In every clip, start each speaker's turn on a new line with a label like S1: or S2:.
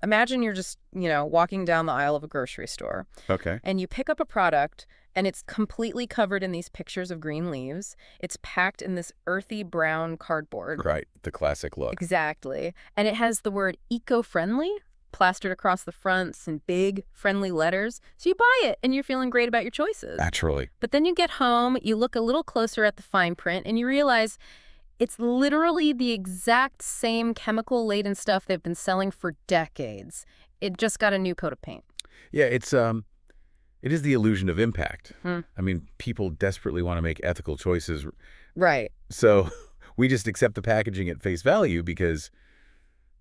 S1: Imagine you're just, walking down the aisle of a grocery store,
S2: Okay.
S1: and you pick up a product, and it's completely covered in these pictures of green leaves. It's packed in this earthy brown cardboard.
S2: Right. The classic look.
S1: Exactly. And it has the word eco-friendly plastered across the fronts in big, friendly letters. So you buy it, and you're feeling great about your choices.
S2: Naturally.
S1: But then you get home, you look a little closer at the fine print, and you realize it's literally the exact same chemical-laden stuff they've been selling for decades. It just got a new coat of paint.
S2: Yeah, it is the illusion of impact.
S1: Hmm.
S2: I mean, people desperately want to make ethical choices.
S1: Right.
S2: So we just accept the packaging at face value because,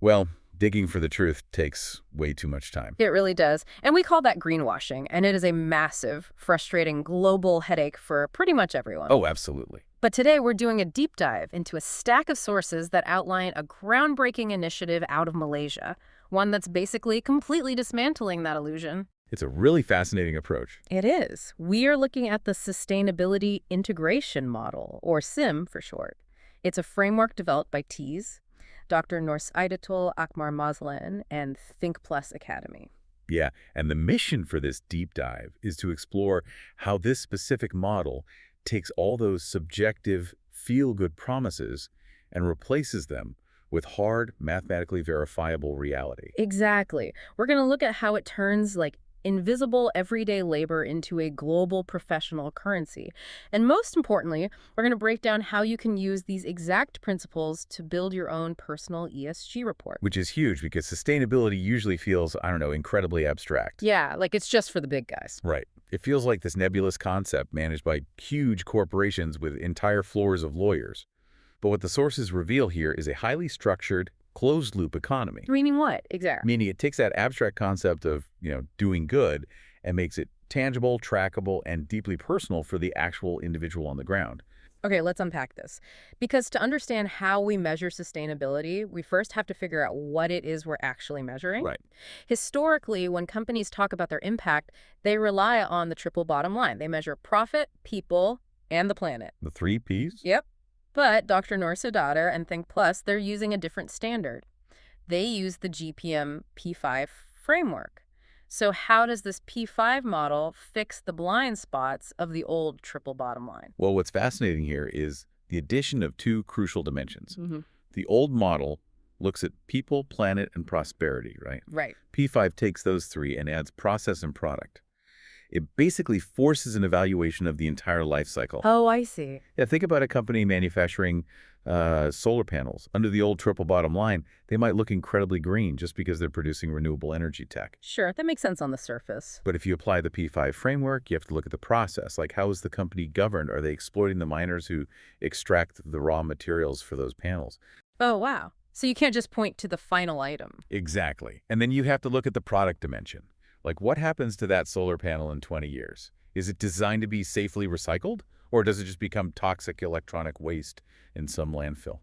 S2: well, digging for the truth takes way too much time.
S1: It really does. And we call that greenwashing, and it is a massive, frustrating global headache for pretty much everyone.
S2: Oh, absolutely.
S1: But today we're doing a deep dive into a stack of sources that outline a groundbreaking initiative out of Malaysia, one that's basically completely dismantling that illusion.
S2: It's a really fascinating approach.
S1: It is. We are looking at the Sustainability Integration Model, or SIM for short. It's a framework developed by TEAS, Dr. Norsaidatul, Akmar, Mazelan, and Think Plus Academy.
S2: Yeah, and the mission for this deep dive is to explore how this specific model takes all those subjective, feel-good promises and replaces them with hard, mathematically verifiable reality.
S1: Exactly. We're going to look at how it turns invisible everyday labor into a global professional currency. And most importantly, we're going to break down how you can use these exact principles to build your own personal ESG report.
S2: Which is huge because sustainability usually feels, I don't know, incredibly abstract.
S1: Yeah, it's just for the big guys.
S2: Right. It feels like this nebulous concept managed by huge corporations with entire floors of lawyers. But what the sources reveal here is a highly structured, closed-loop economy.
S1: Meaning what? Exactly.
S2: Meaning it takes that abstract concept of, doing good and makes it tangible, trackable, and deeply personal for the actual individual on the ground.
S1: Okay, let's unpack this. Because to understand how we measure sustainability, we first have to figure out what it is we're actually measuring.
S2: Right.
S1: Historically, when companies talk about their impact, they rely on the triple bottom line. They measure profit, people, and the planet.
S2: The 3 Ps?
S1: Yep. But Dr. Norsaidatul and Think Plus, they're using a different standard. They use the GPM P5 framework. So how does this P5 model fix the blind spots of the old triple bottom line?
S2: Well, what's fascinating here is the addition of 2 crucial dimensions.
S1: Mm-hmm.
S2: The old model looks at people, planet, and prosperity, right?
S1: Right.
S2: P5 takes those 3 and adds process and product. It basically forces an evaluation of the entire life cycle.
S1: Oh, I see.
S2: Yeah, think about a company manufacturing solar panels. Under the old triple bottom line, they might look incredibly green just because they're producing renewable energy tech.
S1: Sure, that makes sense on the surface.
S2: But if you apply the P5 framework, you have to look at the process. Like, how is the company governed? Are they exploiting the miners who extract the raw materials for those panels?
S1: Oh, wow. So you can't just point to the final item.
S2: Exactly. And then you have to look at the product dimension. Like, what happens to that solar panel in 20 years? Is it designed to be safely recycled? Or does it just become toxic electronic waste in some landfill?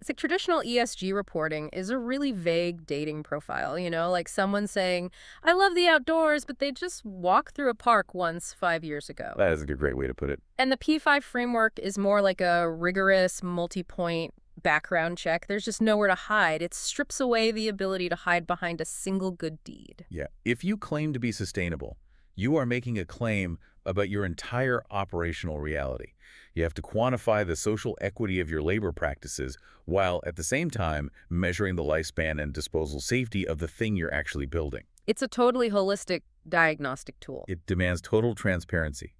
S1: It's like traditional ESG reporting is a really vague dating profile, like someone saying, I love the outdoors, but they just walked through a park once 5 years ago.
S2: That is a great way to put it.
S1: And the P5 framework is more like a rigorous multi-point background check. There's just nowhere to hide. It strips away the ability to hide behind a single good deed.
S2: Yeah. If you claim to be sustainable, you are making a claim about your entire operational reality. You have to quantify the social equity of your labor practices while at the same time measuring the lifespan and disposal safety of the thing you're actually building.
S1: It's a totally holistic diagnostic tool.
S2: It demands total transparency.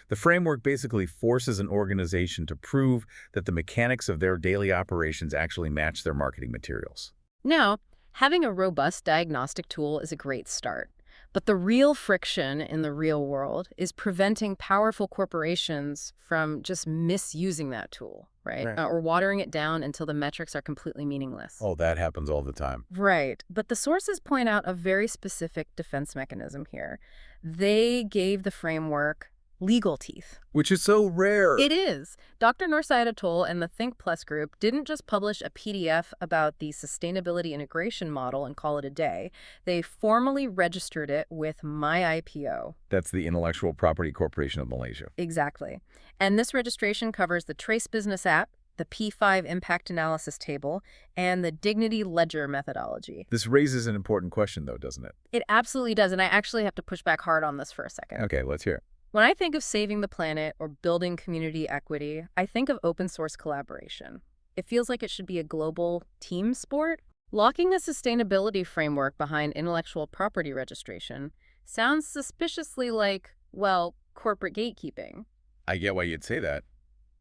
S2: The framework basically forces an organization to prove that the mechanics of their daily operations actually match their marketing materials.
S1: Now, having a robust diagnostic tool is a great start. But the real friction in the real world is preventing powerful corporations from just misusing that tool, right? Or watering it down until the metrics are completely meaningless.
S2: Oh, that happens all the time.
S1: Right. But the sources point out a very specific defense mechanism here. They gave the framework legal teeth.
S2: Which is so rare.
S1: It is. Dr. Norsaidatul and the Think Plus group didn't just publish a PDF about the sustainability integration model and call it a day. They formally registered it with MyIPO.
S2: That's the Intellectual Property Corporation of Malaysia.
S1: Exactly. And this registration covers the Trace Business app, the P5 impact analysis table, and the dignity ledger methodology.
S2: This raises an important question, though, doesn't it?
S1: It absolutely does, and I actually have to push back hard on this for a second.
S2: Okay, let's hear it.
S1: When I think of saving the planet or building community equity, I think of open source collaboration. It feels like it should be a global team sport. Locking a sustainability framework behind intellectual property registration sounds suspiciously like, well, corporate gatekeeping.
S2: I get why you'd say that.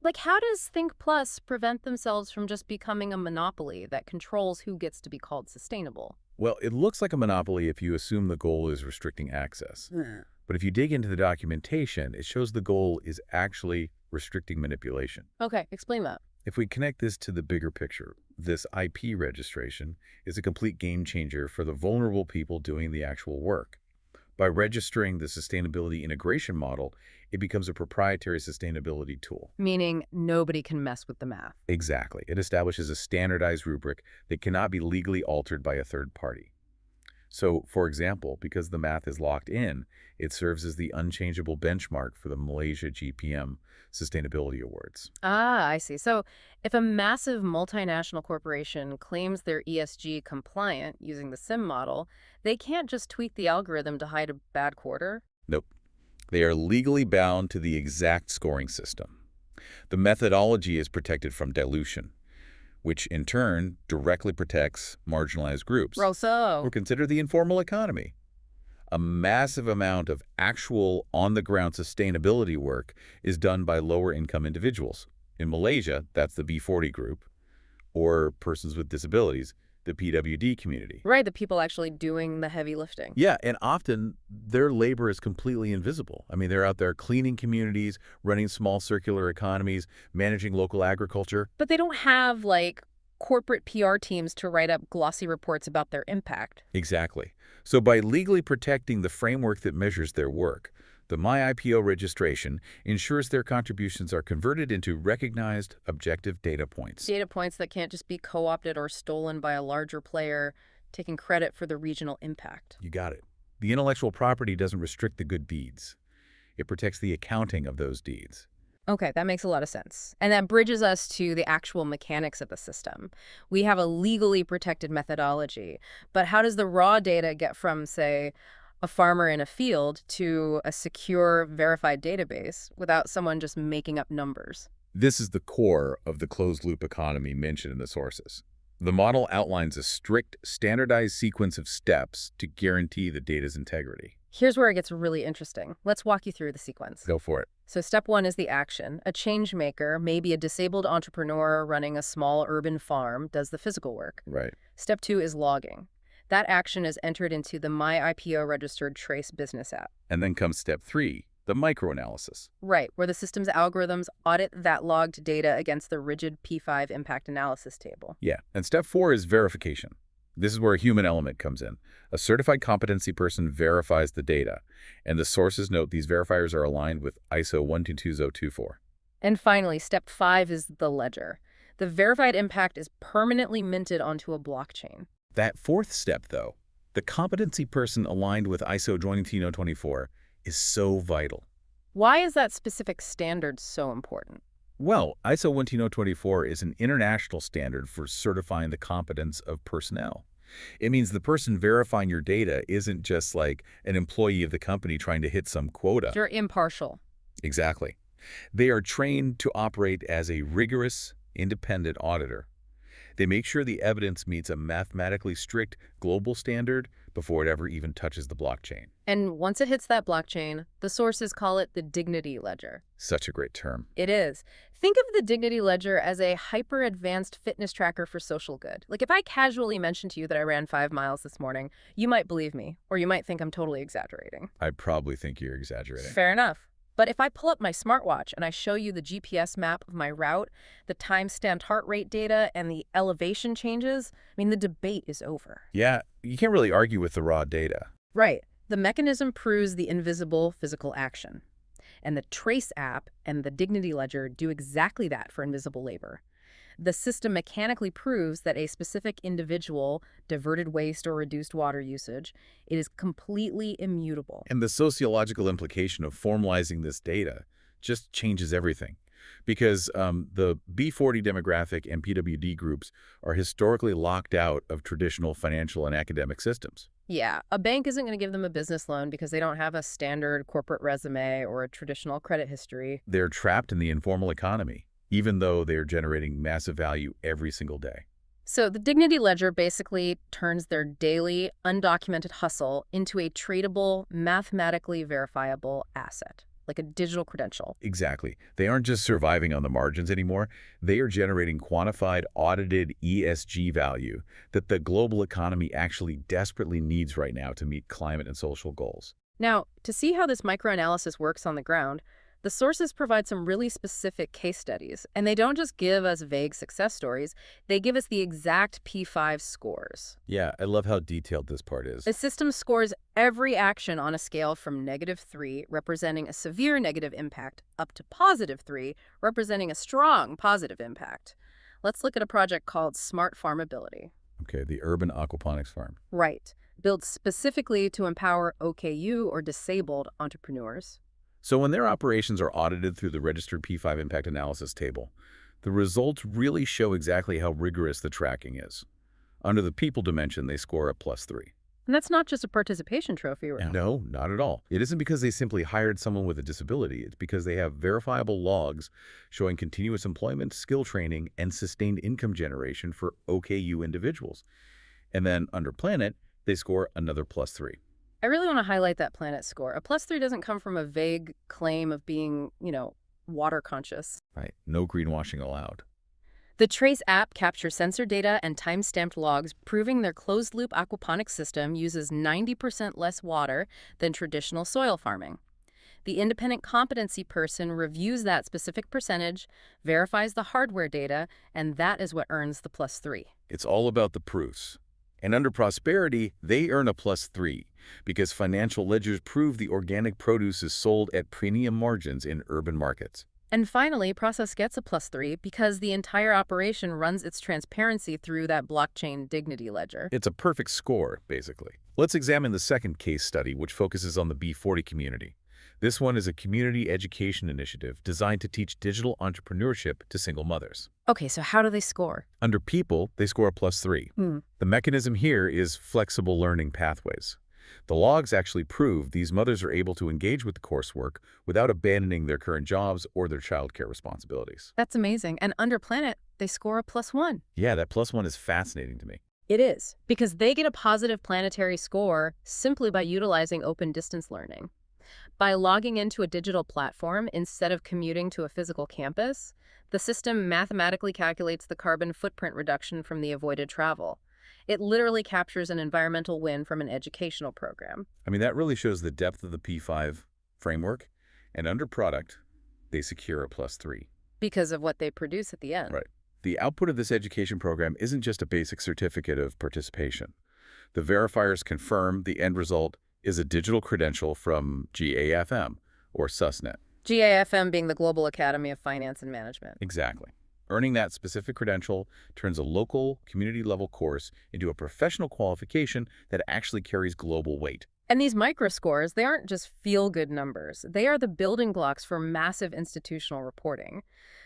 S1: Like, how does Think Plus prevent themselves from just becoming a monopoly that controls who gets to be called sustainable?
S2: Well, it looks like a monopoly if you assume the goal is restricting access. But if you dig into the documentation, it shows the goal is actually restricting manipulation.
S1: Okay, explain that.
S2: If we connect this to the bigger picture, this IP registration is a complete game changer for the vulnerable people doing the actual work. By registering the sustainability integration model, it becomes a proprietary sustainability tool.
S1: Meaning nobody can mess with the math.
S2: Exactly. It establishes a standardized rubric that cannot be legally altered by a third party. So, for example, because the math is locked in, it serves as the unchangeable benchmark for the Malaysia GPM Sustainability Awards.
S1: Ah, I see. So if a massive multinational corporation claims they're ESG compliant using the SIM model, they can't just tweak the algorithm to hide a bad quarter?
S2: Nope. They are legally bound to the exact scoring system. The methodology is protected from dilution, which in turn directly protects marginalized groups.
S1: Rosso.
S2: Or consider the informal economy. A massive amount of actual on-the-ground sustainability work is done by lower-income individuals. In Malaysia, that's the B40 group, or persons with disabilities, the PWD community.
S1: Right, the people actually doing the heavy lifting.
S2: Yeah, and often their labor is completely invisible. I mean, they're out there cleaning communities, running small circular economies, managing local agriculture.
S1: But they don't have, like, corporate PR teams to write up glossy reports about their impact.
S2: Exactly. So by legally protecting the framework that measures their work, the MyIPO registration ensures their contributions are converted into recognized objective data points.
S1: Data points that can't just be co-opted or stolen by a larger player taking credit for the regional impact.
S2: You got it. The intellectual property doesn't restrict the good deeds. It protects the accounting of those deeds.
S1: Okay, that makes a lot of sense. And that bridges us to the actual mechanics of the system. We have a legally protected methodology, but how does the raw data get from, say, a farmer in a field to a secure, verified database without someone just making up numbers?
S2: This is the core of the closed-loop economy mentioned in the sources. The model outlines a strict, standardized sequence of steps to guarantee the data's integrity.
S1: Here's where it gets really interesting. Let's walk you through the sequence.
S2: Go for it.
S1: So step one is the action. A change maker, maybe a disabled entrepreneur running a small urban farm, does the physical work.
S2: Right.
S1: Step two is logging. That action is entered into the MyIPO registered Trace business app.
S2: And then comes step 3, the microanalysis.
S1: Right, where the system's algorithms audit that logged data against the rigid P5 impact analysis table.
S2: Yeah. And step 4 is verification. This is where a human element comes in. A certified competency person verifies the data, and the sources note these verifiers are aligned with ISO 122.024.
S1: And finally, step 5 is the ledger. The verified impact is permanently minted onto a blockchain.
S2: That fourth step, though, the competency person aligned with ISO 122.024, is so vital.
S1: Why is that specific standard so important?
S2: Well, ISO 12024 is an international standard for certifying the competence of personnel. It means the person verifying your data isn't just like an employee of the company trying to hit some quota.
S1: You're impartial.
S2: Exactly. They are trained to operate as a rigorous, independent auditor. They make sure the evidence meets a mathematically strict global standard before it ever even touches the blockchain.
S1: And once it hits that blockchain, the sources call it the dignity ledger.
S2: Such a great term.
S1: It is. Think of the dignity ledger as a hyper-advanced fitness tracker for social good. Like if I casually mentioned to you that I ran 5 miles this morning, you might believe me, or you might think I'm totally exaggerating.
S2: I probably think you're exaggerating.
S1: Fair enough. But if I pull up my smartwatch and I show you the GPS map of my route, the time-stamped heart rate data, and the elevation changes, I mean, the debate is over.
S2: Yeah, you can't really argue with the raw data.
S1: Right. The mechanism proves the invisible physical action. And the Trace app and the Dignity Ledger do exactly that for invisible labor. The system mechanically proves that a specific individual diverted waste or reduced water usage. It is completely immutable.
S2: And the sociological implication of formalizing this data just changes everything. because the B40 demographic and PWD groups are historically locked out of traditional financial and academic systems.
S1: Yeah, a bank isn't going to give them a business loan because they don't have a standard corporate resume or a traditional credit history.
S2: They're trapped in the informal economy, even though they're generating massive value every single day.
S1: So the Dignity Ledger basically turns their daily, undocumented hustle into a tradable, mathematically verifiable asset, like a digital credential.
S2: Exactly. They aren't just surviving on the margins anymore. They are generating quantified, audited ESG value that the global economy actually desperately needs right now to meet climate and social goals.
S1: Now, to see how this microanalysis works on the ground, the sources provide some really specific case studies, and they don't just give us vague success stories, they give us the exact P5 scores.
S2: Yeah, I love how detailed this part is.
S1: The system scores every action on a scale from -3, representing a severe negative impact, up to +3, representing a strong positive impact. Let's look at a project called Smart Farmability.
S2: Okay, the urban aquaponics farm.
S1: Right. Built specifically to empower OKU or disabled entrepreneurs.
S2: So when their operations are audited through the registered P5 impact analysis table, the results really show exactly how rigorous the tracking is. Under the people dimension, they score a +3.
S1: And that's not just a participation trophy, right?
S2: No, not at all. It isn't because they simply hired someone with a disability. It's because they have verifiable logs showing continuous employment, skill training, and sustained income generation for OKU individuals. And then under planet, they score another +3.
S1: I really want to highlight that planet score. A +3 doesn't come from a vague claim of being, water conscious.
S2: Right. No greenwashing allowed.
S1: The Trace app captures sensor data and time-stamped logs, proving their closed-loop aquaponics system uses 90% less water than traditional soil farming. The independent competency person reviews that specific percentage, verifies the hardware data, and that is what earns the +3.
S2: It's all about the proofs. And under prosperity, they earn a +3 because financial ledgers prove the organic produce is sold at premium margins in urban markets.
S1: And finally, Process gets a +3 because the entire operation runs its transparency through that blockchain Dignity Ledger.
S2: It's a perfect score, basically. Let's examine the second case study, which focuses on the B40 community. This one is a community education initiative designed to teach digital entrepreneurship to single mothers.
S1: Okay, so how do they score?
S2: Under people, they score a +3. The mechanism here is flexible learning pathways. The logs actually prove these mothers are able to engage with the coursework without abandoning their current jobs or their childcare responsibilities.
S1: That's amazing. And under Planet, they score a +1.
S2: Yeah, that +1 is fascinating to me.
S1: It is, because they get a positive planetary score simply by utilizing open distance learning. By logging into a digital platform instead of commuting to a physical campus, the system mathematically calculates the carbon footprint reduction from the avoided travel. It literally captures an environmental win from an educational program.
S2: I mean, that really shows the depth of the P5 framework. And under product, they secure a +3.
S1: Because of what they produce at the end.
S2: Right. The output of this education program isn't just a basic certificate of participation. The verifiers confirm the end result is a digital credential from GAFM, or SUSNet.
S1: GAFM being the Global Academy of Finance and Management.
S2: Exactly. Earning that specific credential turns a local, community-level course into a professional qualification that actually carries global weight.
S1: And these microscores, they aren't just feel-good numbers. They are the building blocks for massive institutional reporting.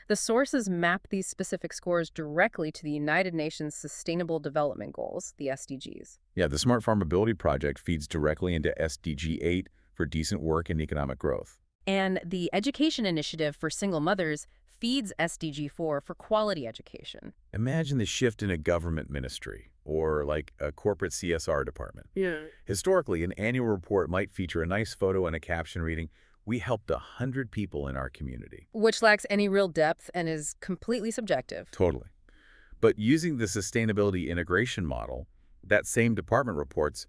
S1: The sources map these specific scores directly to the United Nations Sustainable Development Goals, the SDGs.
S2: Yeah, the Smart Farmability Project feeds directly into SDG 8 for decent work and economic growth.
S1: And the Education Initiative for Single Mothers feeds SDG 4 for quality education.
S2: Imagine the shift in a government ministry or like a corporate CSR department.
S1: Yeah.
S2: Historically, an annual report might feature a nice photo and a caption reading, "We helped 100 people in our community."
S1: Which lacks any real depth and is completely subjective.
S2: Totally. But using the sustainability integration model, that same department reports,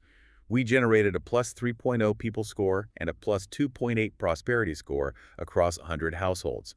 S2: we generated a +3.0 people score and a +2.8 prosperity score across 100 households.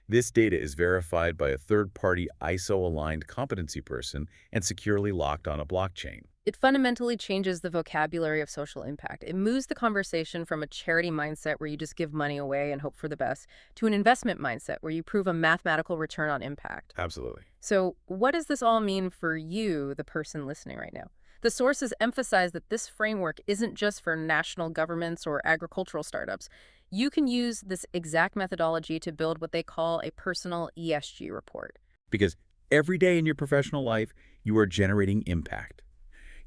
S2: This data is verified by a third-party ISO-aligned competency person and securely locked on a blockchain.
S1: It fundamentally changes the vocabulary of social impact. It moves the conversation from a charity mindset where you just give money away and hope for the best to an investment mindset where you prove a mathematical return on impact.
S2: Absolutely.
S1: So what does this all mean for you, the person listening right now? The sources emphasize that this framework isn't just for national governments or agricultural startups. You can use this exact methodology to build what they call a personal ESG report.
S2: Because every day in your professional life, you are generating impact.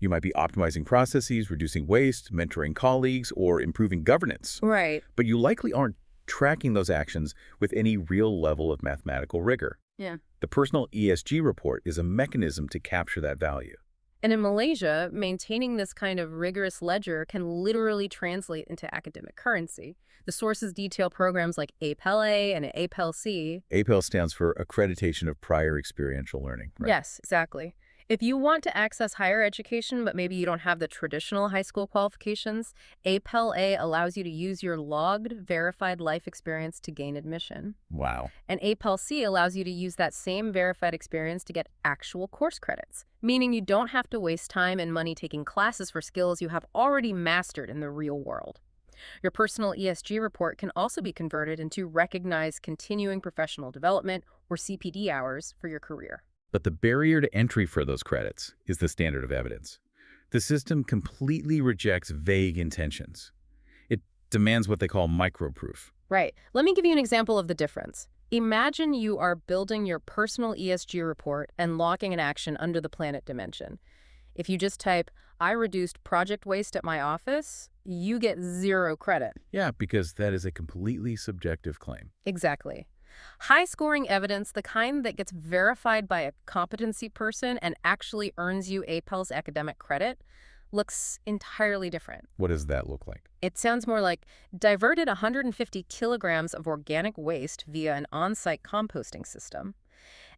S2: You might be optimizing processes, reducing waste, mentoring colleagues, or improving governance.
S1: Right.
S2: But you likely aren't tracking those actions with any real level of mathematical rigor.
S1: Yeah.
S2: The personal ESG report is a mechanism to capture that value.
S1: And in Malaysia, maintaining this kind of rigorous ledger can literally translate into academic currency. The sources detail programs like APEL-A and APEL-C.
S2: APEL stands for Accreditation of Prior Experiential Learning. Right?
S1: Yes, exactly. If you want to access higher education, but maybe you don't have the traditional high school qualifications, APEL-A allows you to use your logged, verified life experience to gain admission.
S2: Wow.
S1: And APEL-C allows you to use that same verified experience to get actual course credits, meaning you don't have to waste time and money taking classes for skills you have already mastered in the real world. Your personal ESG report can also be converted into recognized continuing professional development, or CPD hours, for your career.
S2: But the barrier to entry for those credits is the standard of evidence. The system completely rejects vague intentions. It demands what they call microproof.
S1: Right. Let me give you an example of the difference. Imagine you are building your personal ESG report and logging an action under the planet dimension. If you just type, "I reduced project waste at my office," you get 0 credit.
S2: Yeah, because that is a completely subjective claim.
S1: Exactly. High-scoring evidence, the kind that gets verified by a competency person and actually earns you APEL's academic credit, looks entirely different.
S2: What does that look like?
S1: It sounds more like diverted 150 kilograms of organic waste via an on-site composting system.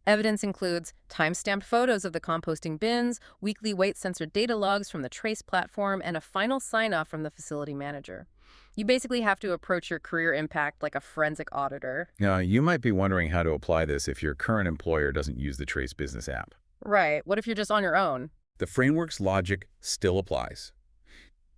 S1: Evidence includes time-stamped photos of the composting bins, weekly weight-censored data logs from the Trace platform, and a final sign-off from the facility manager. You basically have to approach your career impact like a forensic auditor.
S2: Now, you might be wondering how to apply this if your current employer doesn't use the Trace business app.
S1: Right. What if you're just on your own?
S2: The framework's logic still applies.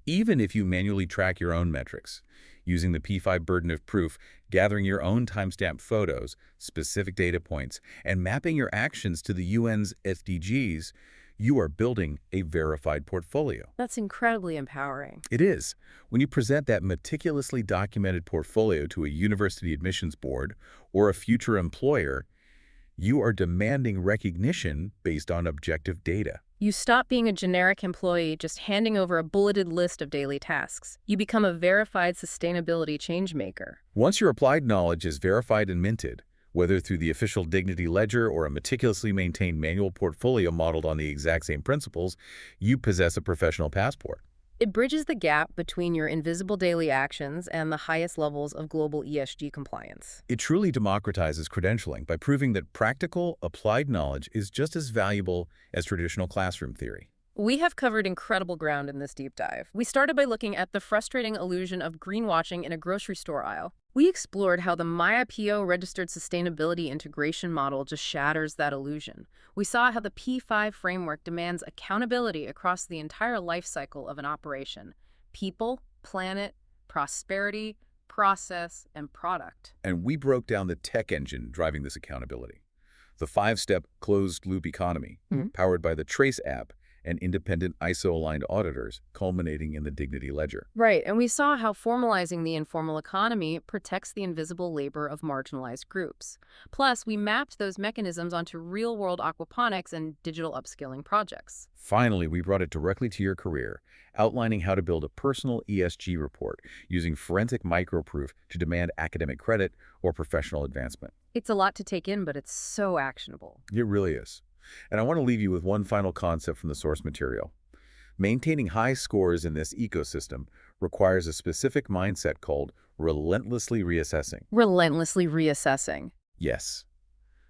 S2: Even if you manually track your own metrics, using the P5 burden of proof, gathering your own timestamp photos, specific data points, and mapping your actions to the UN's SDGs, you are building a verified portfolio.
S1: That's incredibly empowering.
S2: It is. When you present that meticulously documented portfolio to a university admissions board or a future employer, you are demanding recognition based on objective data.
S1: You stop being a generic employee just handing over a bulleted list of daily tasks. You become a verified sustainability changemaker.
S2: Once your applied knowledge is verified and minted, whether through the official Dignity Ledger or a meticulously maintained manual portfolio modeled on the exact same principles, you possess a professional passport.
S1: It bridges the gap between your invisible daily actions and the highest levels of global ESG compliance.
S2: It truly democratizes credentialing by proving that practical, applied knowledge is just as valuable as traditional classroom theory.
S1: We have covered incredible ground in this deep dive. We started by looking at the frustrating illusion of greenwashing in a grocery store aisle. We explored how the MyIPO registered sustainability integration model just shatters that illusion. We saw how the P5 framework demands accountability across the entire life cycle of an operation: people, planet, prosperity, process, and product.
S2: And we broke down the tech engine driving this accountability. The 5-step closed-loop economy, powered by the Trace app and independent ISO-aligned auditors, culminating in the Dignity Ledger.
S1: Right, and we saw how formalizing the informal economy protects the invisible labor of marginalized groups. Plus, we mapped those mechanisms onto real-world aquaponics and digital upskilling projects.
S2: Finally, we brought it directly to your career, outlining how to build a personal ESG report using forensic microproof to demand academic credit or professional advancement.
S1: It's a lot to take in, but it's so actionable.
S2: It really is. And I want to leave you with one final concept from the source material. Maintaining high scores in this ecosystem requires a specific mindset called relentlessly reassessing.
S1: Relentlessly reassessing.
S2: Yes.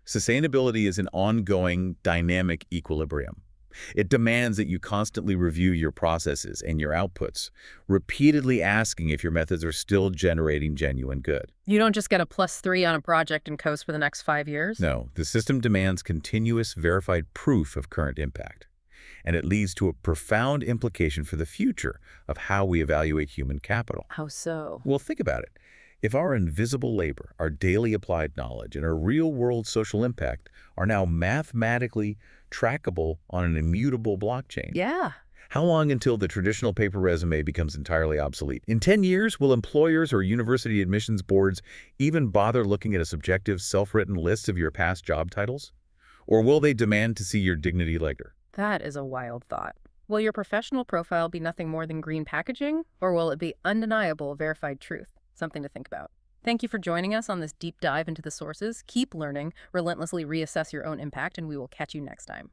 S2: Sustainability is an ongoing, dynamic equilibrium. It demands that you constantly review your processes and your outputs, repeatedly asking if your methods are still generating genuine good.
S1: You don't just get a +3 on a project and coast for the next 5 years?
S2: No, the system demands continuous verified proof of current impact. And it leads to a profound implication for the future of how we evaluate human capital.
S1: How so?
S2: Well, think about it. If our invisible labor, our daily applied knowledge, and our real-world social impact are now mathematically trackable on an immutable blockchain,
S1: Yeah.
S2: How long until the traditional paper resume becomes entirely obsolete? In 10 years, will employers or university admissions boards even bother looking at a subjective, self-written list of your past job titles? Or will they demand to see your dignity letter?
S1: That is a wild thought. Will your professional profile be nothing more than green packaging, or will it be undeniable, verified truth? Something to think about. Thank you for joining us on this deep dive into the sources. Keep learning, relentlessly reassess your own impact, and we will catch you next time.